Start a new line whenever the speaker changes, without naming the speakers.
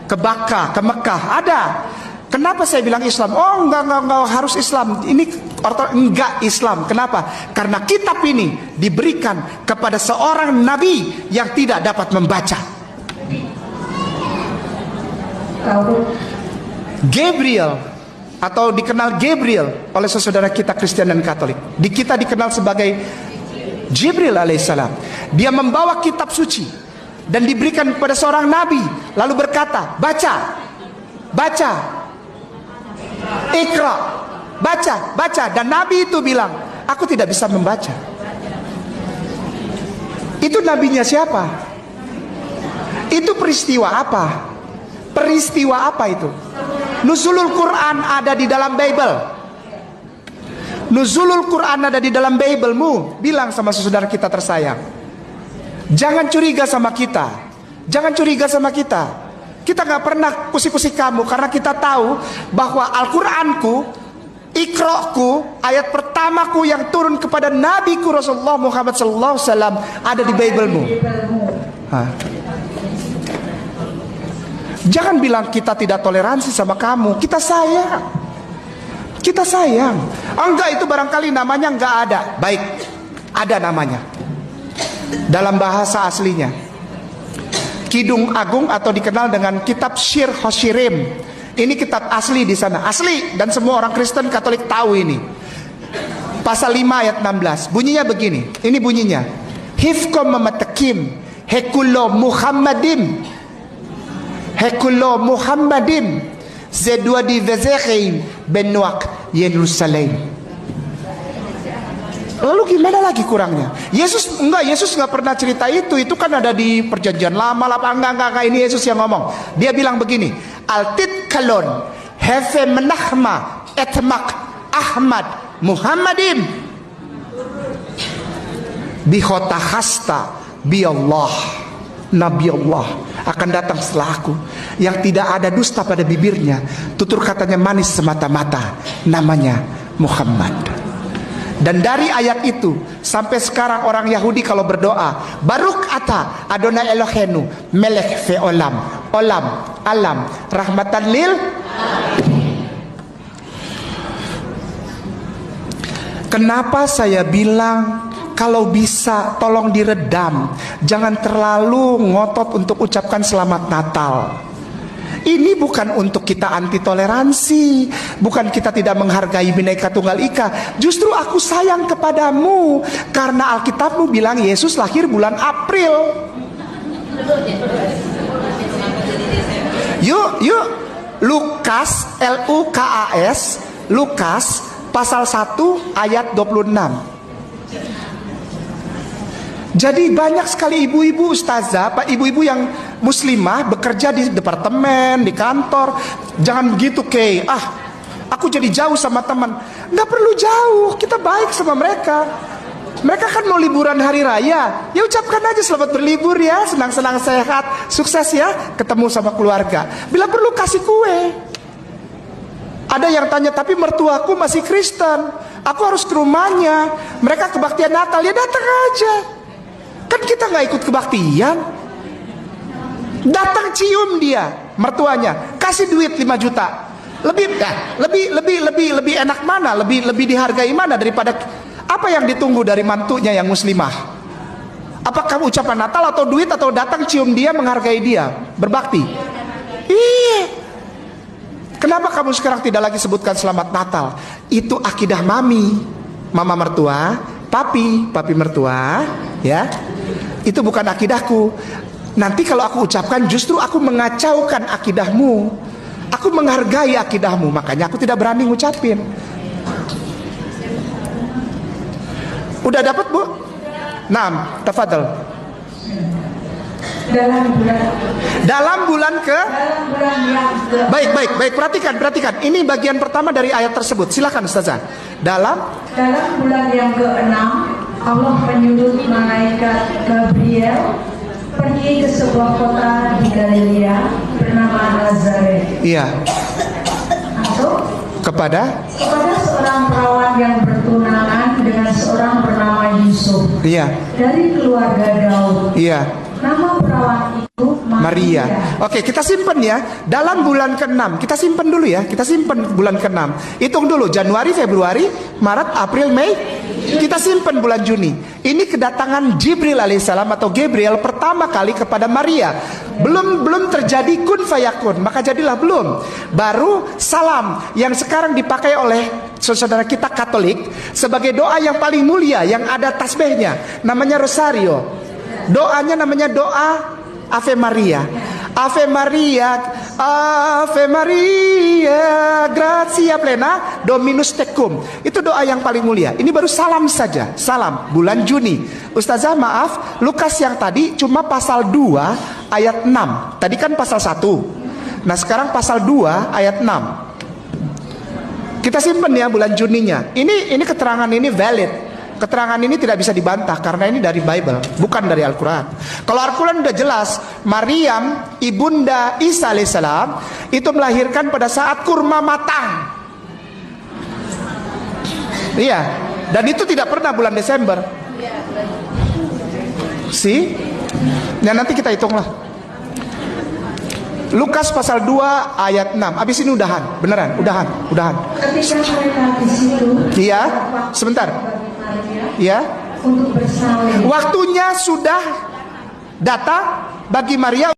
ke Bakkah, ke Mekah, ada. Kenapa saya bilang Islam? Oh, enggak harus Islam. Ini enggak Islam. Kenapa? Karena kitab ini diberikan kepada seorang nabi yang tidak dapat membaca. Gabriel, atau dikenal Gabriel oleh saudara kita Kristen dan Katolik. Kita dikenal sebagai Jibril alaihissalam. Dia membawa kitab suci dan diberikan kepada seorang nabi, lalu berkata, baca, Iqra, baca. Dan nabi itu bilang, aku tidak bisa membaca. Itu nabinya siapa? Itu peristiwa apa? Peristiwa apa itu? Nuzulul Quran ada di dalam Bible. Nuzulul Quran ada di dalam Bible-mu. Bilang sama saudara kita tersayang, jangan curiga sama kita. Jangan curiga sama kita. Kita gak pernah kusik-kusik kamu, karena kita tahu bahwa Al-Quranku, Iqra'ku, ayat pertamaku yang turun kepada Nabiku Rasulullah Muhammad SAW ada di Bible-mu. Jangan bilang kita tidak toleransi sama kamu. Kita sayang. Kita sayang. Enggak, itu barangkali namanya enggak ada. Baik, ada namanya dalam bahasa aslinya, Kidung Agung, atau dikenal dengan kitab Syir Hoshirim. Ini kitab asli di sana, asli, dan semua orang Kristen Katolik tahu ini. Pasal 5 ayat 16. Bunyinya begini. Ini bunyinya. Hifkom mematakim hekulo Muhammadim zedua di vezehein benuak Yerusalem. Lalu gimana lagi kurangnya? Yesus nggak pernah cerita itu. Itu kan ada di perjanjian lama lah. Enggak, ini Yesus yang ngomong. Dia bilang begini, Altit kalon hefe menahma etmak Ahmad Muhammadim bihota hasta bi Allah, Nabi Allah akan datang setelah aku, yang tidak ada dusta pada bibirnya, tutur katanya manis semata-mata, namanya Muhammad. Dan dari ayat itu sampai sekarang orang Yahudi kalau berdoa, Baruk ata Adonai Elohenu melech fe olam, alam rahmatan lil. Kenapa saya bilang kalau bisa tolong diredam, jangan terlalu ngotot untuk ucapkan selamat Natal. Ini bukan untuk kita anti toleransi, bukan kita tidak menghargai Bhinneka Tunggal Ika. Justru aku sayang kepadamu karena Alkitabmu bilang Yesus lahir bulan April. Yuk Lukas, Lukas, Lukas pasal 1 ayat 26. Jadi banyak sekali ibu-ibu ustazah, ibu-ibu yang muslimah bekerja di departemen, di kantor. Jangan begitu, Kay. Aku jadi jauh sama teman. Nggak perlu jauh, kita baik sama mereka. Mereka kan mau liburan hari raya, ya ucapkan aja selamat berlibur ya, senang-senang sehat, sukses ya, ketemu sama keluarga. Bila perlu kasih kue. Ada yang tanya, tapi mertuaku masih Kristen, aku harus ke rumahnya. Mereka kebaktian Natal, ya datang aja. Kan kita nggak ikut kebaktian. Datang cium dia, mertuanya, kasih duit 5 juta. Lebih enak mana? Lebih dihargai mana daripada apa yang ditunggu dari mantunya yang muslimah? Apakah ucapan Natal atau duit, atau datang cium dia, menghargai dia, berbakti? Iya. Kenapa kamu sekarang tidak lagi sebutkan selamat Natal? Itu akidah mama mertua, papi mertua, ya. Itu bukan akidahku. Nanti kalau aku ucapkan, justru aku mengacaukan akidahmu. Aku menghargai akidahmu, makanya aku tidak berani ngucapin. Udah dapat, Bu? Naam, tafadhal. Dalam bulan yang ke. Baik, perhatikan. Ini bagian pertama dari ayat tersebut. Silakan Ustazah. Dalam bulan yang ke-6, Allah menyuruh malaikat Gabriel pergi ke sebuah kota di Galilea bernama Nazaret. Iya. Kepada seorang perawan yang bertunangan dengan seorang bernama Yusuf. Iya. Dari keluarga Daud. Iya. Nama perawan itu Maria. Oke, kita simpen ya. Dalam bulan ke-6, kita simpen dulu ya. Kita simpen bulan ke-6. Hitung dulu, Januari, Februari, Maret, April, Mei. Kita simpen bulan Juni. Ini kedatangan Jibril alaihissalam atau Gabriel pertama kali kepada Maria. Belum terjadi kun fayakun, maka jadilah belum. Baru salam yang sekarang dipakai oleh saudara kita Katolik sebagai doa yang paling mulia, yang ada tasbihnya, namanya Rosario. Doanya namanya doa Ave Maria. Ave Maria, Ave Maria, gratia plena, Dominus tecum. Itu doa yang paling mulia. Ini baru salam saja, salam bulan Juni. Ustazah maaf, Lukas yang tadi cuma pasal 2 ayat 6. Tadi kan pasal 1. Nah sekarang pasal 2 ayat 6. Kita simpen ya bulan Juninya. Ini keterangan ini valid. Keterangan ini tidak bisa dibantah karena ini dari Bible, bukan dari Al-Quran. Kalau Al-Quran udah jelas, Maryam ibunda Isa alaihissalam itu melahirkan pada saat kurma matang. Iya, dan itu tidak pernah bulan Desember. Nah nanti kita hitunglah. Lukas pasal 2 ayat 6. Habis ini udahan, beneran, udahan.
Ketika mereka di situ,
iya, sebentar. Ya,
untuk bersalin.
waktunya sudah datang bagi Maria